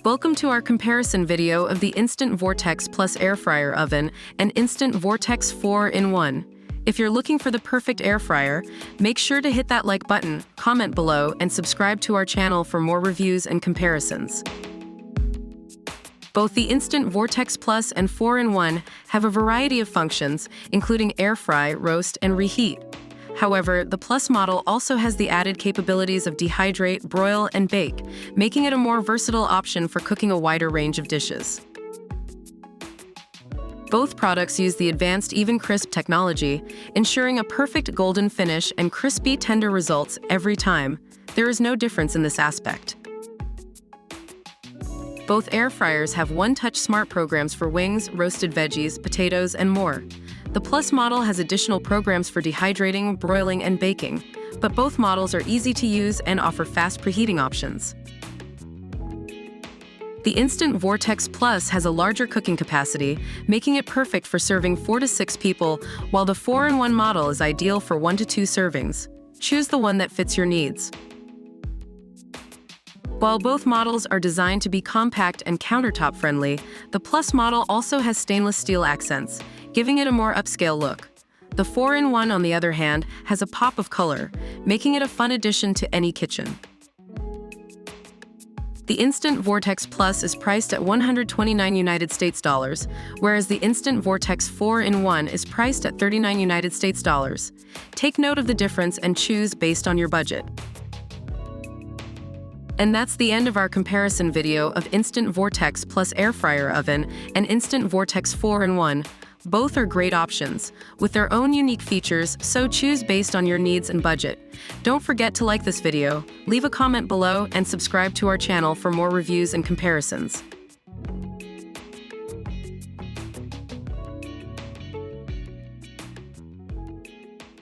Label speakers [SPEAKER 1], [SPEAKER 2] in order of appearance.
[SPEAKER 1] Welcome to our comparison video of the Instant Vortex Plus Air Fryer Oven and Instant Vortex 4-in-1. If you're looking for the perfect air fryer, make sure to hit that like button, comment below, and subscribe to our channel for more reviews and comparisons. Both the Instant Vortex Plus and 4-in-1 have a variety of functions, including air fry, roast, and reheat. However, the Plus model also has the added capabilities of dehydrate, broil, and bake, making it a more versatile option for cooking a wider range of dishes. Both products use the advanced EvenCrisp technology, ensuring a perfect golden finish and crispy, tender results every time. There is no difference in this aspect. Both air fryers have one-touch smart programs for wings, roasted veggies, potatoes, and more. The Plus model has additional programs for dehydrating, broiling, and baking, but both models are easy to use and offer fast preheating options. The Instant Vortex Plus has a larger cooking capacity, making it perfect for serving 4 to 6 people, while the 4-in-1 model is ideal for 1 to 2 servings. Choose the one that fits your needs. While both models are designed to be compact and countertop-friendly, the Plus model also has stainless steel accents, giving it a more upscale look. The 4-in-1, on the other hand, has a pop of color, making it a fun addition to any kitchen. The Instant Vortex Plus is priced at $129 US, whereas the Instant Vortex 4-in-1 is priced at $39 US. Take note of the difference and choose based on your budget. And that's the end of our comparison video of Instant Vortex Plus Air Fryer Oven and Instant Vortex 4-in-1. Both are great options, with their own unique features, so choose based on your needs and budget. Don't forget to like this video, leave a comment below, and subscribe to our channel for more reviews and comparisons.